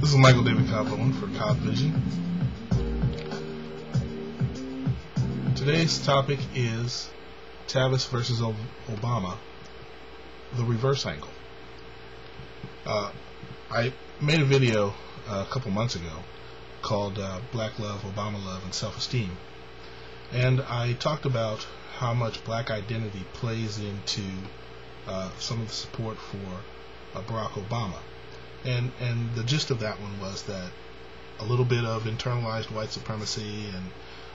This is Michael David Copland for Cod Vision. Today's topic is Tavis versus Obama, the reverse angle. I made a video a couple months ago called Black Love, Obama Love, and Self-Esteem. And I talked about how much black identity plays into some of the support for Barack Obama. And the gist of that one was that a little bit of internalized white supremacy and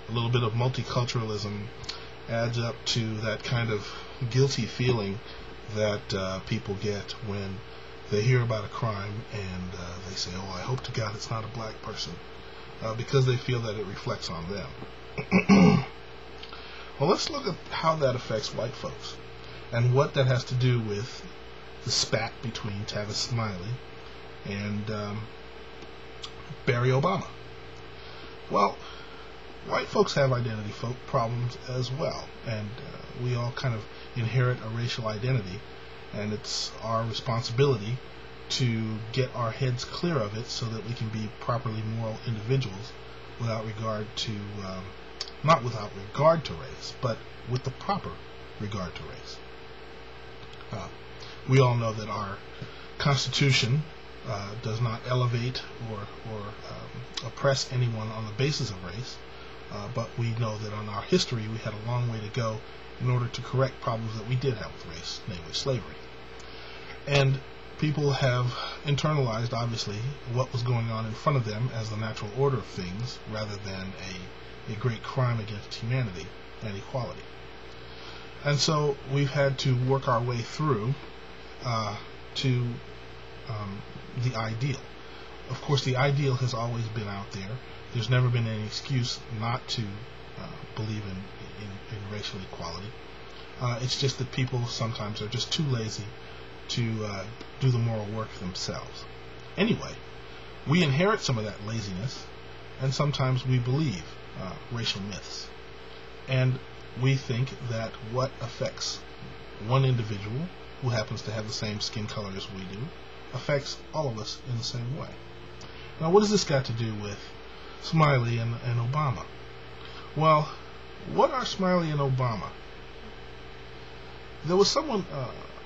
a little bit of multiculturalism adds up to that kind of guilty feeling that people get when they hear about a crime and they say, oh, I hope to God it's not a black person, because they feel that it reflects on them. Well, let's look at how that affects white folks and what that has to do with the spat between Tavis Smiley and Barry Obama. Well, white folks have identity problems as well, and we all kind of inherit a racial identity, and it's our responsibility to get our heads clear of it so that we can be properly moral individuals without regard to not without regard to race, but with the proper regard to race. We all know that our Constitution does not elevate or oppress anyone on the basis of race, but we know that on our history we had a long way to go in order to correct problems that we did have with race, namely slavery. And people have internalized, obviously, what was going on in front of them as the natural order of things rather than a great crime against humanity and equality. And so we've had to work our way through to the ideal. Of course, the ideal has always been out there. There's never been any excuse not to believe in racial equality. It's just that people sometimes are just too lazy to do the moral work themselves. Anyway, we inherit some of that laziness, and sometimes we believe racial myths. And we think that what affects one individual who happens to have the same skin color as we do affects all of us in the same way. Now, what has this got to do with Smiley and Obama? Well, what are Smiley and Obama? There was someone,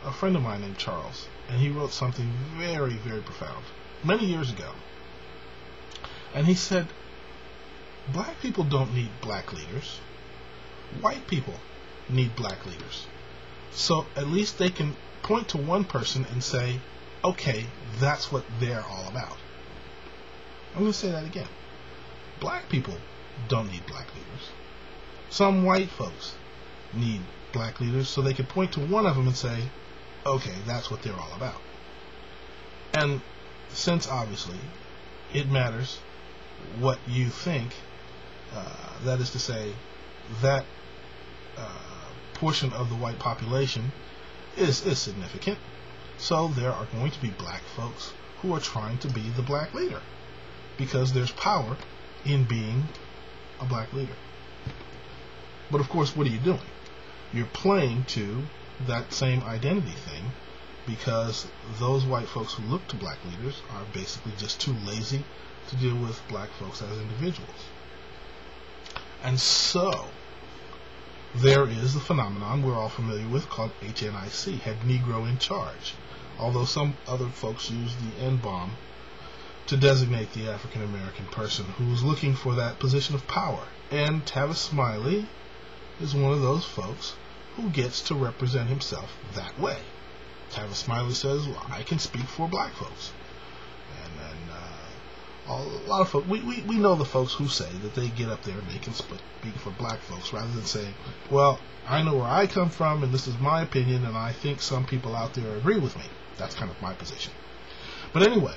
a friend of mine named Charles, and he wrote something very, very profound many years ago. And he said, black people don't need black leaders. White people need black leaders. So at least they can point to one person and say, okay, that's what they're all about. I'm going to say that again. Black people don't need black leaders. Some white folks need black leaders so they can point to one of them and say, okay, that's what they're all about. And since obviously it matters what you think, that is to say, that portion of the white population is significant, so there are going to be black folks who are trying to be the black leader, because there's power in being a black leader. But of course, what are you doing? You're playing to that same identity thing, because those white folks who look to black leaders are basically just too lazy to deal with black folks as individuals. And so there is the phenomenon we're all familiar with called HNIC, Head Negro in Charge, although some other folks use the N-bomb to designate the African American person who's looking for that position of power. And Tavis Smiley is one of those folks who gets to represent himself that way. Tavis Smiley says, well, I can speak for black folks. A lot of folks, we know the folks who say that they get up there and they can speak for black folks, rather than saying, well, I know where I come from and this is my opinion and I think some people out there agree with me. That's kind of my position. But anyway,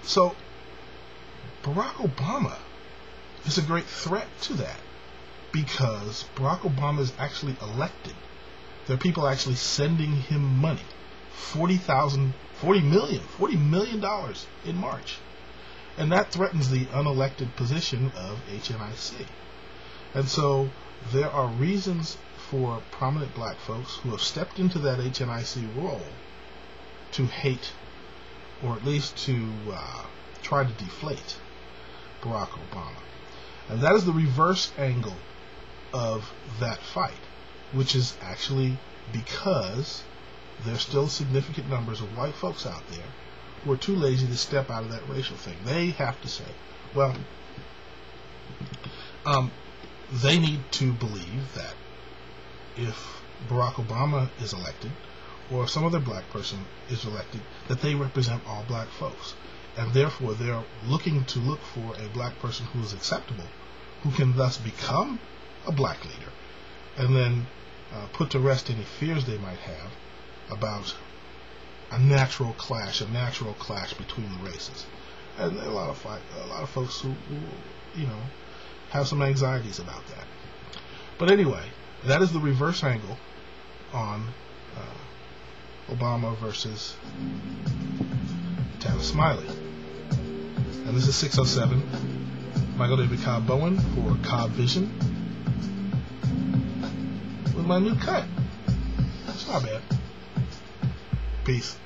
so Barack Obama is a great threat to that, because Barack Obama is actually elected. There are people actually sending him money, $40 million in March. And that threatens the unelected position of HNIC. And so there are reasons for prominent black folks who have stepped into that HNIC role to hate, or at least to try to deflate Barack Obama. And that is the reverse angle of that fight, which is actually because there's still significant numbers of white folks out there who are too lazy to step out of that racial thing. They have to say, well, they need to believe that if Barack Obama is elected, or if some other black person is elected, that they represent all black folks. And therefore, they're looking for a black person who is acceptable, who can thus become a black leader, and then put to rest any fears they might have about a natural clash between the races. And a lot of folks who have some anxieties about that. But anyway, that is the reverse angle on Obama versus Tavis Smiley. And this is 607. Michael David Cobb Bowen for Cobb Vision with my new cut. It's not bad. Peace.